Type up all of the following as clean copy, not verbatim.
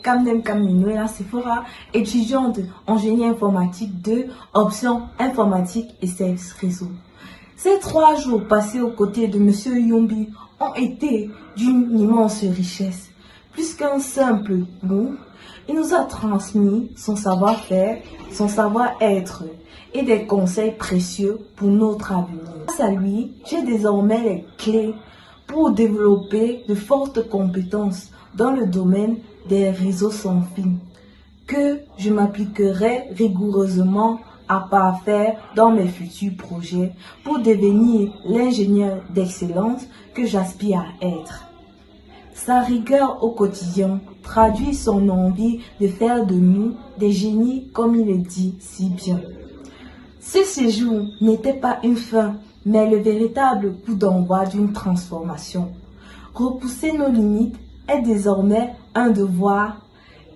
Kamdem Kaminoela Sephora, étudiante en génie informatique 2, option informatique et services réseau. Ces 3 jours passés aux côtés de M. Yumbi ont été d'une immense richesse. Plus qu'un simple mot, il nous a transmis son savoir-faire, son savoir-être et des conseils précieux pour notre avenir. Grâce à lui, j'ai désormais les clés pour développer de fortes compétences dans le domaine des réseaux sans fil, que je m'appliquerai rigoureusement à parfaire dans mes futurs projets pour devenir l'ingénieur d'excellence que j'aspire à être. Sa rigueur au quotidien traduit son envie de faire de nous des génies comme il le dit si bien. Ce séjour n'était pas une fin, mais le véritable coup d'envoi d'une transformation. Repousser nos limites est désormais un devoir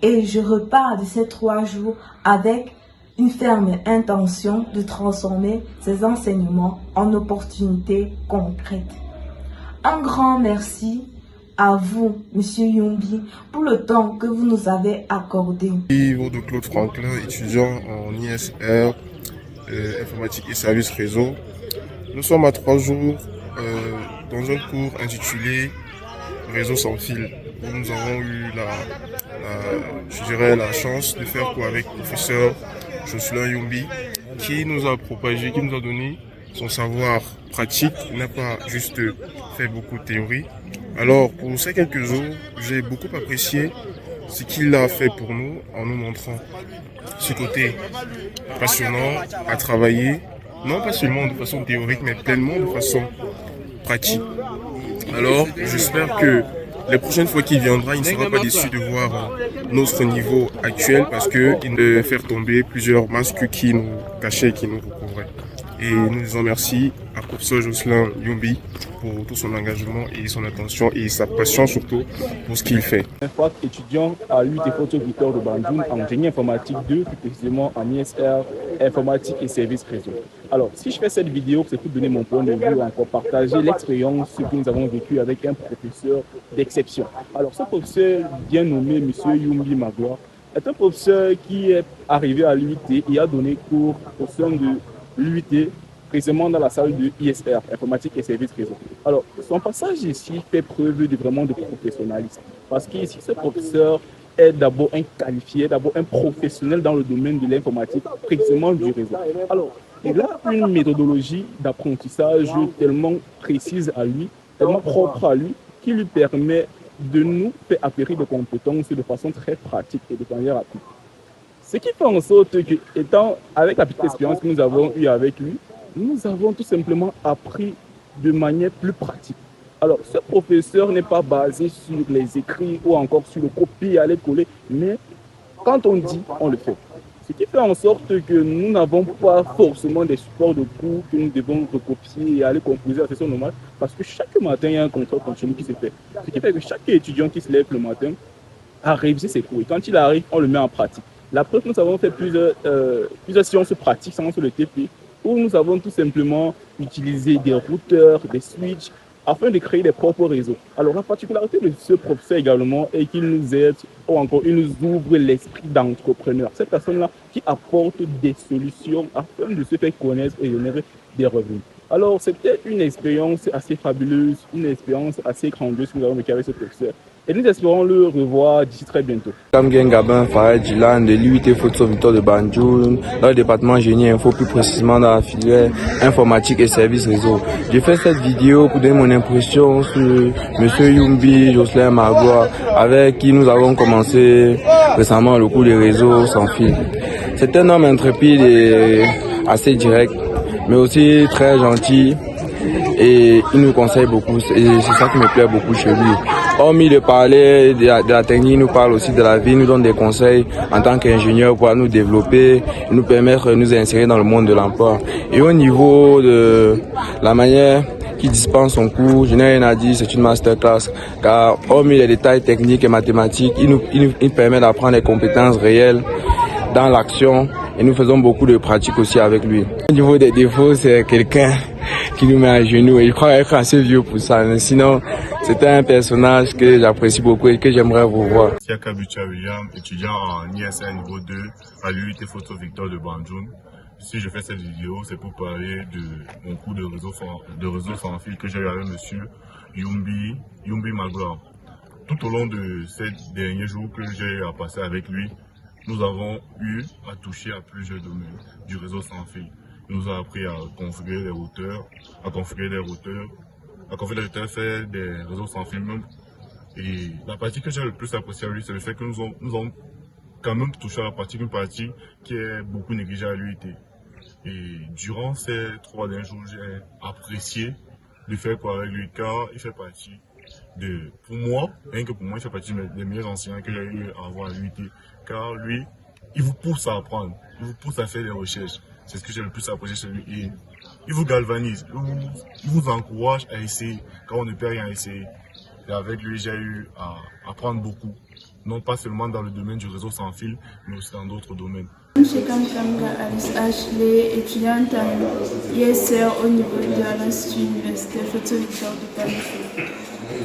et je repars de ces 3 jours avec une ferme intention de transformer ces enseignements en opportunités concrètes. Un grand merci à vous, Monsieur Yumbi, pour le temps que vous nous avez accordé. Ivo de Claude Franklin, étudiant en ISR, informatique et services réseau. Nous sommes à 3 jours dans un cours intitulé Réseau sans fil, où nous avons eu la chance de faire cours avec le professeur Jocelyn Yumbi, qui nous a propagé, qui nous a donné son savoir pratique. Il n'a pas juste fait beaucoup de théorie. Alors, pour ces quelques jours, j'ai beaucoup apprécié ce qu'il a fait pour nous en nous montrant ce côté passionnant à travailler, non pas seulement de façon théorique, mais pleinement de façon pratique. Alors, j'espère que les prochaines fois qu'il viendra, il ne sera pas déçu de voir notre niveau actuel parce qu'il peut faire tomber plusieurs masques qui nous cachaient, qui nous recouvraient. Et nous disons merci à professeur Jocelyn Yumbi pour tout son engagement et son attention et sa passion surtout pour ce qu'il fait. Étudiant à l'UT Victor de Banjoun en génie informatique 2, plus précisément en ISR, informatique et services réseau. Alors, si je fais cette vidéo, c'est pour donner mon point de vue, encore partager l'expérience que nous avons vécu avec un professeur d'exception. Alors, ce professeur bien nommé M. Yumbi Magloire est un professeur qui est arrivé à l'UT et a donné cours au sein de l'UT, précisément dans la salle de ISR, informatique et services réseau. Alors, son passage ici fait preuve de vraiment de professionnalisme. Parce qu'ici, ce professeur est d'abord un qualifié, d'abord un professionnel dans le domaine de l'informatique, précisément du réseau. Alors, il a une méthodologie d'apprentissage tellement précise à lui, tellement propre à lui, qui lui permet de nous faire acquérir des compétences de façon très pratique et de manière rapide. Ce qui fait en sorte que, étant avec la petite expérience que nous avons eue avec lui, nous avons tout simplement appris de manière plus pratique. Alors, ce professeur n'est pas basé sur les écrits ou encore sur le copier-aller-coller, mais quand on dit, on le fait. Ce qui fait en sorte que nous n'avons pas forcément des supports de cours que nous devons recopier et aller composer à la session normale, parce que chaque matin, il y a un contrôle continu qui se fait. Ce qui fait que chaque étudiant qui se lève le matin a révisé ses cours. Et quand il arrive, on le met en pratique. La preuve, nous avons fait plusieurs séances pratiques, séances sur le TP, où nous avons tout simplement utilisé des routeurs, des switches, afin de créer des propres réseaux. Alors, la particularité de ce professeur également est qu'il nous aide, ou encore il nous ouvre l'esprit d'entrepreneur. Cette personne-là qui apporte des solutions afin de se faire connaître et générer des revenus. Alors, c'était une expérience assez fabuleuse, une expérience assez grandiose que nous avons vécue avec ce professeur. Et nous espérons le revoir d'ici très bientôt. Kamgen Gabin Fahed Jilan de l'UT Victor de Banjoun, dans le département génie info, plus précisément dans la filière informatique et services réseau. J'ai fait cette vidéo pour donner mon impression sur M. Yumbi, Jocelyn Magloire, avec qui nous avons commencé récemment le cours des réseaux sans fil. C'est un homme intrépide et assez direct, mais aussi très gentil. Et il nous conseille beaucoup, et c'est ça qui me plaît beaucoup chez lui. Hormis de parler de la technique, il nous parle aussi de la vie, il nous donne des conseils en tant qu'ingénieur pour nous développer, nous permettre de nous insérer dans le monde de l'emploi. Et au niveau de la manière qu'il dispense son cours, je n'ai rien à dire, c'est une masterclass, car hormis les détails techniques et mathématiques, il permet d'apprendre des compétences réelles dans l'action, et nous faisons beaucoup de pratiques aussi avec lui. Au niveau des défauts, c'est quelqu'un qui nous met à genoux. Et je crois être assez vieux pour ça. Mais sinon, c'était un personnage que j'apprécie beaucoup et que j'aimerais vous voir. Siaka Bucha William, étudiant en ISR niveau 2 à l'UIT Photo Victor de Banjul. Si je fais cette vidéo, c'est pour parler de mon cours de réseau sans fil que j'ai eu avec monsieur Yumbi Magloire. Tout au long de ces derniers jours que j'ai à passer avec lui, nous avons eu à toucher à plusieurs domaines du réseau sans fil. Il nous a appris à configurer des routeurs, à faire des réseaux sans fil même. Et la partie que j'ai le plus appréciée à lui, c'est le fait que nous avons quand même touché à la partie, une partie qui est beaucoup négligée à l'UIT. Et durant ces 3 derniers jours, j'ai apprécié de faire quoi avec lui, car il fait partie pour moi, rien que pour moi, il fait partie des meilleurs enseignants que j'ai eu à avoir à l'UIT. Car lui, il vous pousse à apprendre, il vous pousse à faire des recherches. C'est ce que j'ai le plus apprécié chez lui. Et il vous galvanise, il vous encourage à essayer, quand on ne peut rien essayer. Et avec lui, j'ai eu à apprendre beaucoup. Non pas seulement dans le domaine du réseau sans fil, mais aussi dans d'autres domaines. Je suis Kamkamga Alice Ashley, étudiante en ISR au niveau de l'Institut Universitaire Photo Victor de Banjul.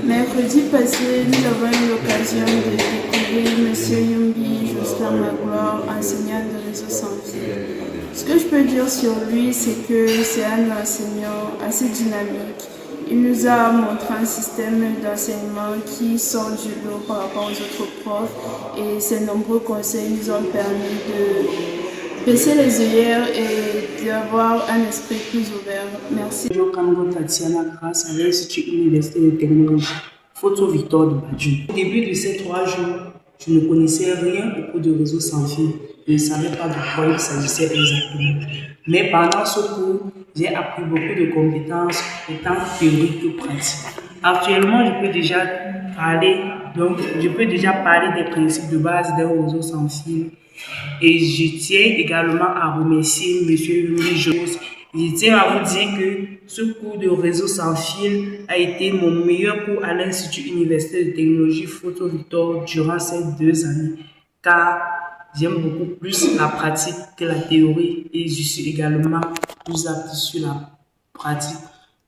Mercredi passé, nous avons eu l'occasion de découvrir M. Yumbi Jocelyn Magloire, enseignant de réseau sans fil. Ce que je peux dire sur lui, c'est que c'est un enseignant assez dynamique. Il nous a montré un système d'enseignement qui sort du lot par rapport aux autres profs et ses nombreux conseils nous ont permis de baisser les œillères et d'avoir un esprit plus ouvert. Merci. Je suis Tatiana grâce à l'Institut Universitaire de Technologie Photo Victor de Banjul. Au début de ces 3 jours, je ne connaissais rien au cours de réseau sans fil. Je ne savais pas de quoi il s'agissait exactement. Mais pendant ce cours, j'ai appris beaucoup de compétences, tant théoriques que pratiques. Actuellement, je peux déjà parler des principes de base d'un réseau sans fil. Et je tiens également à remercier M. Yumbi Jocelyn. Je tiens à vous dire que ce cours de réseau sans fil a été mon meilleur cours à l'Institut Universitaire de Technologie Photo Victor durant ces 2 années. Car j'aime beaucoup plus la pratique que la théorie et je suis également plus apte sur la pratique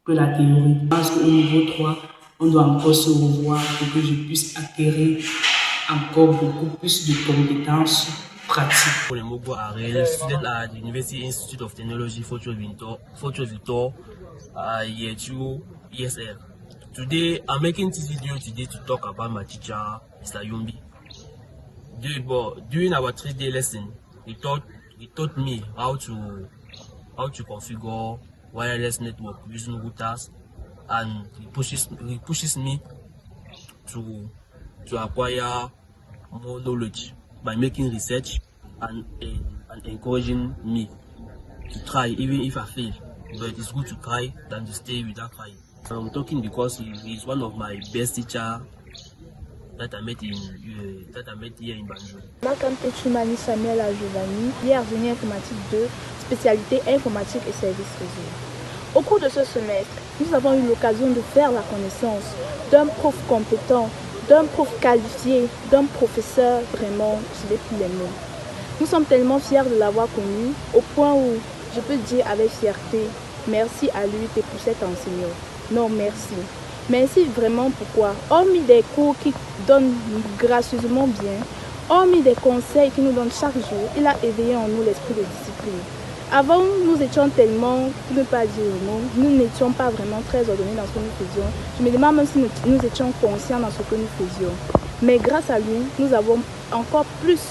que la théorie. Je pense qu'au niveau 3, on doit encore se revoir pour que je puisse acquérir encore beaucoup plus de compétences pratiques. Pour Mogo Arel, student at the University Institute of Technology, Photo Victor, year 2 ESL. Today, I'm making this video to talk about my teacher, Mr. Yumbi. During our 3-day lesson, he taught me how to configure wireless network using routers, and he pushes me to acquire more knowledge by making research and encouraging me to try even if I fail. But it's good to try than to stay without trying. I'm talking because he is one of my best teachers that I met here in Banjul. Makampe Chumani Samuel Giovanni, génie informatique 2, spécialité informatique et services réseau. Au cours de ce semestre, nous avons eu l'occasion de faire la connaissance d'un prof compétent, d'un prof qualifié, d'un professeur vraiment, je n'ai plus les mots. Nous sommes tellement fiers de l'avoir connu, au point où je peux dire avec fierté, merci à lui et pour cet enseignant. Non, merci. Merci vraiment pourquoi, hormis des cours qui donnent gracieusement bien, hormis des conseils qu'il nous donne chaque jour, il a éveillé en nous l'esprit de discipline. Avant, nous étions tellement, pour ne pas dire le mot, nous n'étions pas vraiment très ordonnés dans ce que nous faisions. Je me demande même si nous étions conscients dans ce que nous faisions. Mais grâce à lui, nous avons encore plus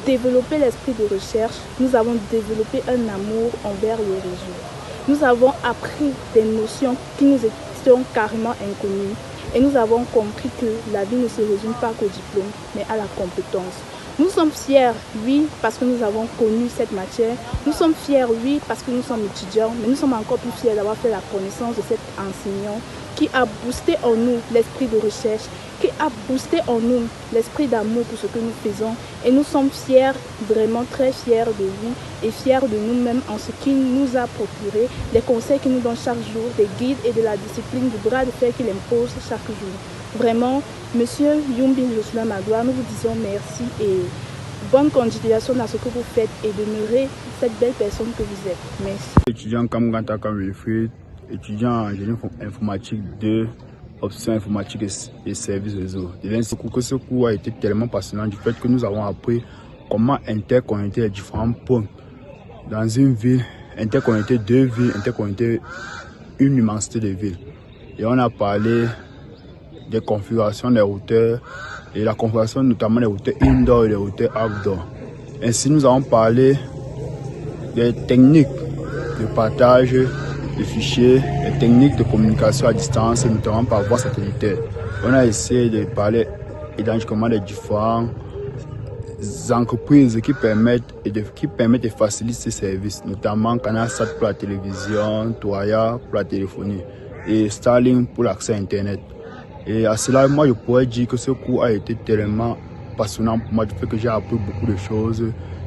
développé l'esprit de recherche, nous avons développé un amour envers le réseau. Nous avons appris des notions qui nous étaient carrément inconnues et nous avons compris que la vie ne se résume pas qu'au diplôme, mais à la compétence. Nous sommes fiers, oui, parce que nous avons connu cette matière. Nous sommes fiers, oui, parce que nous sommes étudiants, mais nous sommes encore plus fiers d'avoir fait la connaissance de cet enseignant qui a boosté en nous l'esprit de recherche, qui a boosté en nous l'esprit d'amour pour ce que nous faisons. Et nous sommes fiers, vraiment très fiers de lui et fiers de nous-mêmes en ce qu'il nous a procuré, les conseils qu'il nous donne chaque jour, des guides et de la discipline du bras de fer qu'il impose chaque jour. Vraiment, Monsieur Yumbi Jocelyn Magloire, nous vous disons merci et bonne continuation dans ce que vous faites et demeurez cette belle personne que vous êtes. Merci. Étudiant Kamgantaka Wilfried, étudiant en génie informatique 2, option informatique et services réseau. Que ce cours a été tellement passionnant du fait que nous avons appris comment interconnecter les différents points dans une ville, interconnecter 2 villes, interconnecter une immensité de villes. Et on a parlé des configurations des routeurs et la configuration notamment des routeurs indoor et des routeurs outdoor. Ainsi, nous avons parlé des techniques de partage de fichiers, les techniques de communication à distance, notamment par voie satellitaire. On a essayé de parler identiquement des différentes entreprises qui permettent et facilitent ces services, notamment CanalSat pour la télévision, Toya pour la téléphonie et Starlink pour l'accès à Internet. Et à cela, moi, je pourrais dire que ce cours a été tellement passionnant pour moi, du fait que j'ai appris beaucoup de choses,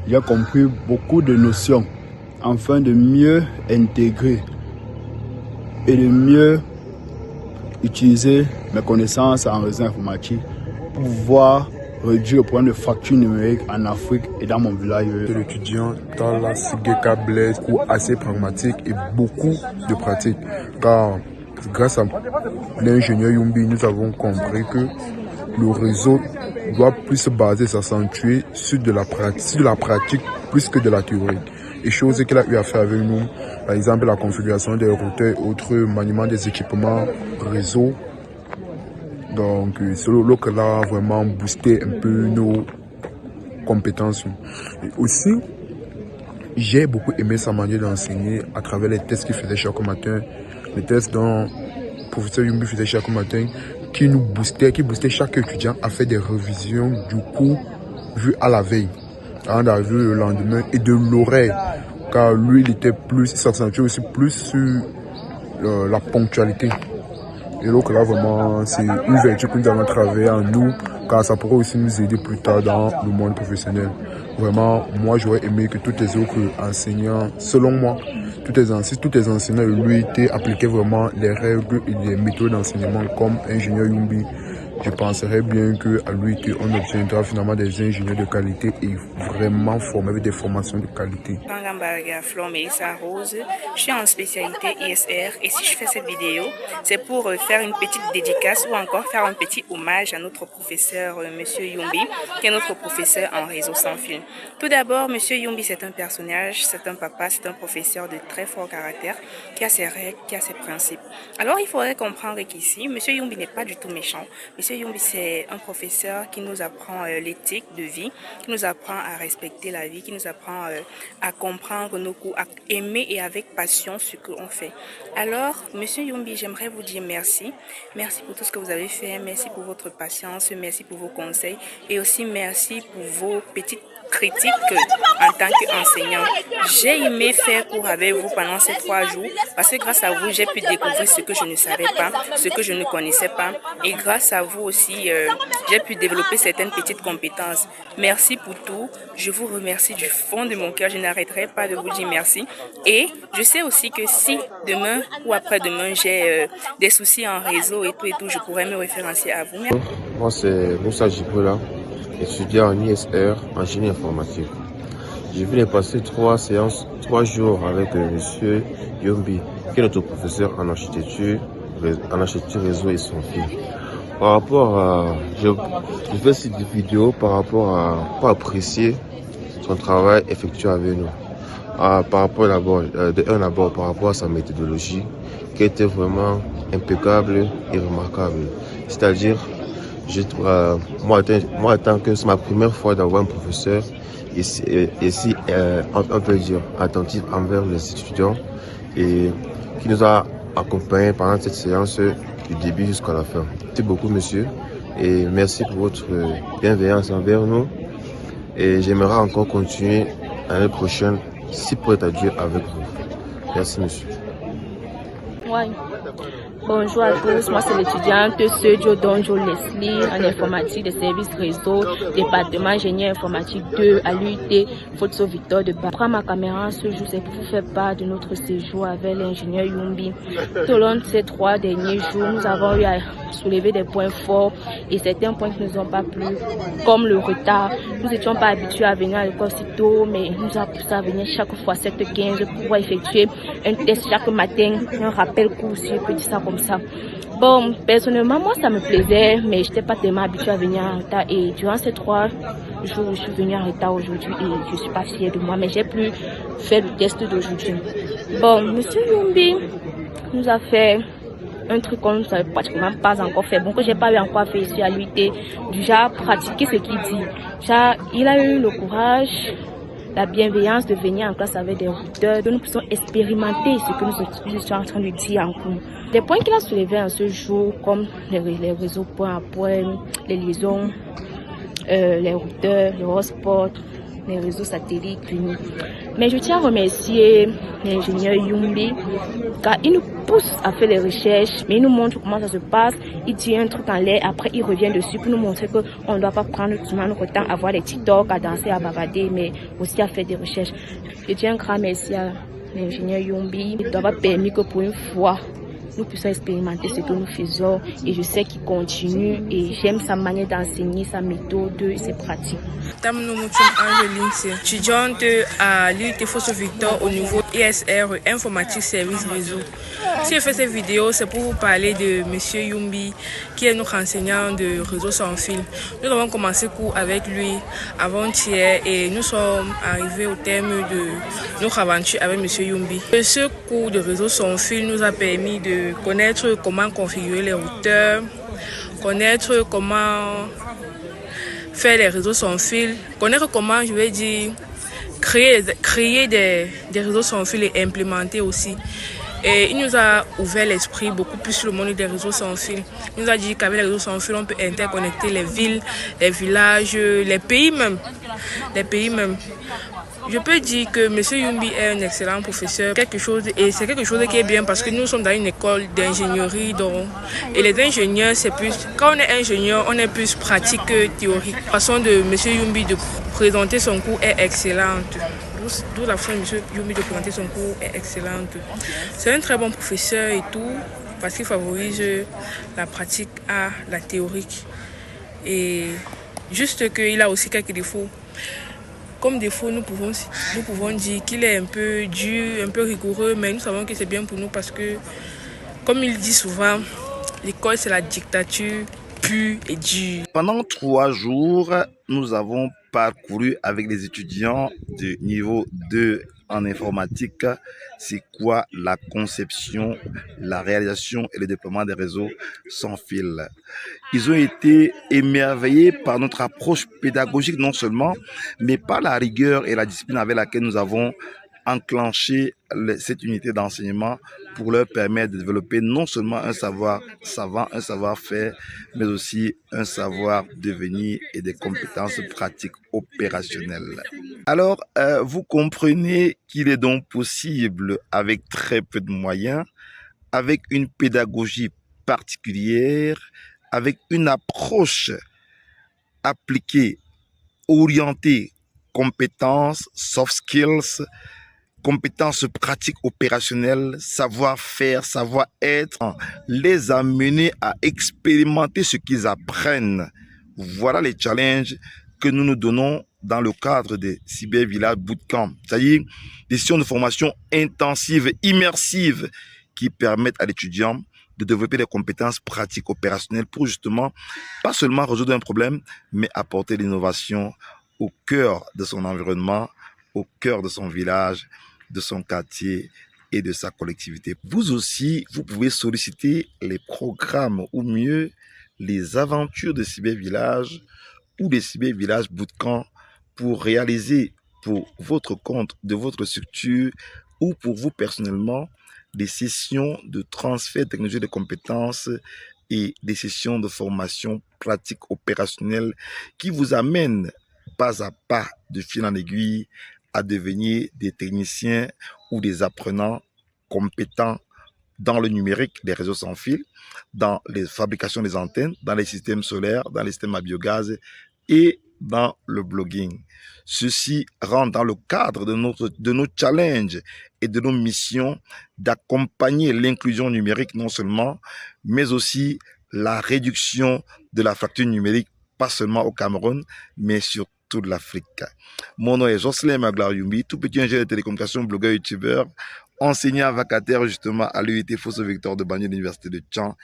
j'ai compris beaucoup de notions, afin de mieux intégrer et de mieux utiliser mes connaissances en réseau informatique pour pouvoir réduire le problème de fracture numérique en Afrique et dans mon village. L'étudiant dans la Sigeka Blaise, cours assez pragmatique et beaucoup de pratique. Car grâce à l'ingénieur Yumbi, nous avons compris que le réseau doit plus se baser, s'accentuer sur de la pratique plus que de la théorie. Et choses qu'il a eu à faire avec nous, par exemple la configuration des routeurs et autres maniements des équipements réseau. Donc c'est là que là vraiment boosté un peu nos compétences. Et aussi, j'ai beaucoup aimé sa manière d'enseigner à travers les tests qu'il faisait chaque matin, les tests dont le professeur Yumbi faisait chaque matin, qui boostait chaque étudiant à faire des révisions du cours vu à la veille, avant d'arriver le lendemain, et de l'oreille, car lui il s'accentuait aussi plus sur la ponctualité. Et donc là vraiment c'est une vertu que nous avons travaillé en nous, car ça pourrait aussi nous aider plus tard dans le monde professionnel. Vraiment, moi j'aurais aimé que tous les autres enseignants, selon moi, tous les enseignants de l'UIT appliquaient vraiment les règles et les méthodes d'enseignement comme ingénieur Yumbi. Je penserais bien qu'à l'UIT, on obtiendra finalement des ingénieurs de qualité et vraiment formés avec des formations de qualité. Je suis en spécialité ISR et si je fais cette vidéo, c'est pour faire une petite dédicace ou encore faire un petit hommage à notre professeur, Monsieur Yumbi, qui est notre professeur en réseau sans fil. Tout d'abord, Monsieur Yumbi, c'est un personnage, c'est un papa, c'est un professeur de très fort caractère, qui a ses règles, qui a ses principes. Alors, il faudrait comprendre qu'ici, Monsieur Yumbi n'est pas du tout méchant. Monsieur Yumbi, c'est un professeur qui nous apprend l'éthique de vie, qui nous apprend à respecter la vie, qui nous apprend à comprendre nos cours, à aimer et avec passion ce qu'on fait. Alors, Monsieur Yumbi, j'aimerais vous dire merci. Merci pour tout ce que vous avez fait, merci pour votre patience, merci pour vos conseils et aussi merci pour vos petites critiques en tant qu'enseignant. J'ai aimé faire cours avec vous pendant ces 3 jours parce que grâce à vous, j'ai pu découvrir ce que je ne savais pas, ce que je ne connaissais pas et grâce à vous aussi, j'ai pu développer certaines petites compétences. Merci pour tout. Je vous remercie du fond de mon cœur. Je n'arrêterai pas de vous dire merci. Et je sais aussi que si demain ou après-demain, j'ai des soucis en réseau et tout, je pourrais me référencier à vous. Merci. Moi, c'est Moussa Djiboula, étudiant en ISR en génie informatique. Je viens de passer 3 jours avec Monsieur Yumbi, qui est notre professeur en architecture réseau et sans fil. Par rapport à, je fais cette vidéo par rapport à pour apprécier son travail effectué avec nous. Par rapport d'abord par rapport à sa méthodologie, qui était vraiment impeccable et remarquable. C'est-à-dire, moi, tant que c'est ma première fois d'avoir un professeur ici, on peut dire attentif envers les étudiants et qui nous a accompagnés pendant cette séance du début jusqu'à la fin. Merci beaucoup, monsieur, et merci pour votre bienveillance envers nous. Et j'aimerais encore continuer l'année prochaine, si prêt à Dieu, avec vous. Merci, monsieur. Ouais. Bonjour à tous, moi c'est l'étudiante Sergio Donjo Leslie en informatique des services réseau, département ingénieur informatique 2 à l'UIT Foto Victor de Bas. Je prends ma caméra ce jour, c'est pour vous faire part de notre séjour avec l'ingénieur Yumbi. Tout au long de ces 3 derniers jours, nous avons eu à soulever des points forts et certains points qui ne nous ont pas plu, comme le retard. Nous n'étions pas habitués à venir à l'école si tôt, mais nous avons poussé à venir chaque fois 7h15 pour pouvoir effectuer un test chaque matin, un rappel court, si je peux dire ça comme ça. Bon, personnellement, moi, ça me plaisait, mais je n'étais pas tellement habituée à venir en retard. Et durant ces 3 jours, je suis venue en retard aujourd'hui et je ne suis pas fière de moi, mais j'ai pu faire le test d'aujourd'hui. Bon, monsieur Yumbi nous a fait un truc qu'on ne savait pratiquement pas encore fait, bon, que j'ai pas eu encore fait ici à l'UIT, déjà pratiquer ce qu'il dit. Déjà, il a eu le courage, la bienveillance de venir en classe avec des routeurs, de nous puissions expérimenter ce que nous étions en train de dire en cours. Les points qu'il a soulevés en ce jour, comme les réseaux point à point, les liaisons, les routeurs, le hotspot, les réseaux satellites. Mais je tiens à remercier l'ingénieur Yumbi, car il nous pousse à faire les recherches, mais il nous montre comment ça se passe. Il dit un truc en l'air, après il revient dessus pour nous montrer qu'on ne doit pas prendre tout notre temps à voir les TikTok, à danser, à bavarder, mais aussi à faire des recherches. Je tiens un grand merci à l'ingénieur Yumbi, il doit permis que pour une fois, nous puissions expérimenter ce que nous faisons, et je sais qu'il continue et j'aime sa manière d'enseigner, sa méthode et ses pratiques. Angeline, étudiante à l'UIT Foto Victor au niveau ISR Informatique Service Réseau. Si je fais cette vidéo, c'est pour vous parler de Monsieur Yumbi, qui est notre enseignant de réseau sans fil. Nous avons commencé cours avec lui avant-hier et nous sommes arrivés au terme de notre aventure avec Monsieur Yumbi. Ce cours de réseau sans fil nous a permis de connaître comment configurer les routeurs, connaître comment faire les réseaux sans fil, connaître comment, je vais dire, créer des réseaux sans fil et implémenter aussi. Et il nous a ouvert l'esprit beaucoup plus sur le monde des réseaux sans fil. Il nous a dit qu'avec les réseaux sans fil, on peut interconnecter les villes, les villages, les pays même. Je peux dire que M. Yumbi est un excellent professeur, et c'est quelque chose qui est bien parce que nous sommes dans une école d'ingénierie, et les ingénieurs, c'est plus, quand on est ingénieur, on est plus pratique que théorique. La façon de M. Yumbi de présenter son cours est excellente. D'où la façon de M. Yumbi de présenter son cours est excellente. C'est un très bon professeur et tout, parce qu'il favorise la pratique à la théorique. Et juste qu'il a aussi quelques défauts. Comme défaut, nous pouvons dire qu'il est un peu dur, un peu rigoureux, mais nous savons que c'est bien pour nous parce que, comme il dit souvent, l'école c'est la dictature pure et dure. Pendant 3 jours, nous avons parcouru avec les étudiants de niveau 2 en informatique, c'est quoi la conception, la réalisation et le déploiement des réseaux sans fil. Ils ont été émerveillés par notre approche pédagogique non seulement, mais par la rigueur et la discipline avec laquelle nous avons enclenché cette unité d'enseignement pour leur permettre de développer non seulement un savoir savant, un savoir-faire, mais aussi un savoir devenir et des compétences pratiques opérationnelles. Alors, vous comprenez qu'il est donc possible, avec très peu de moyens, avec une pédagogie particulière, avec une approche appliquée, orientée, compétences, soft skills, compétences pratiques opérationnelles, savoir-faire, savoir-être, les amener à expérimenter ce qu'ils apprennent. Voilà les challenges que nous nous donnons dans le cadre des Cybervillage Bootcamp, c'est-à-dire des sessions de formation intensives, immersives, qui permettent à l'étudiant de développer des compétences pratiques opérationnelles pour justement, pas seulement résoudre un problème, mais apporter l'innovation au cœur de son environnement, au cœur de son village, de son quartier et de sa collectivité. Vous aussi, vous pouvez solliciter les programmes ou mieux les aventures de Cybervillage ou des Cybervillage Bootcamp pour réaliser pour votre compte de votre structure ou pour vous personnellement des sessions de transfert technologique de compétences et des sessions de formation pratique opérationnelle qui vous amènent pas à pas, de fil en aiguille, à devenir des techniciens ou des apprenants compétents, dans le numérique, les réseaux sans fil, dans les fabrications des antennes, dans les systèmes solaires, dans les systèmes à biogaz et dans le blogging. Ceci rentre dans le cadre de nos challenges et de nos missions d'accompagner l'inclusion numérique non seulement, mais aussi la réduction de la fracture numérique, pas seulement au Cameroun, mais sur toute l'Afrique. Mon nom est Jocelyn Magloire Youmbi, tout petit ingénieur de télécommunications, blogueur, youtubeur, enseignant vacataire justement à l'UIT Fosso Victor de Banjul, l'Université de Tchang,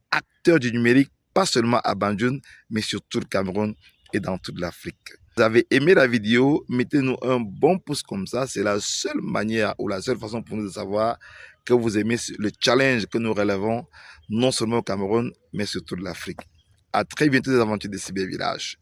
acteur du numérique, pas seulement à Banjul, mais sur tout le Cameroun et dans toute l'Afrique. Vous avez aimé la vidéo, mettez-nous un bon pouce comme ça, c'est la seule manière ou la seule façon pour nous de savoir que vous aimez le challenge que nous relevons, non seulement au Cameroun, mais sur toute l'Afrique. À très bientôt des aventures de Cybervillage.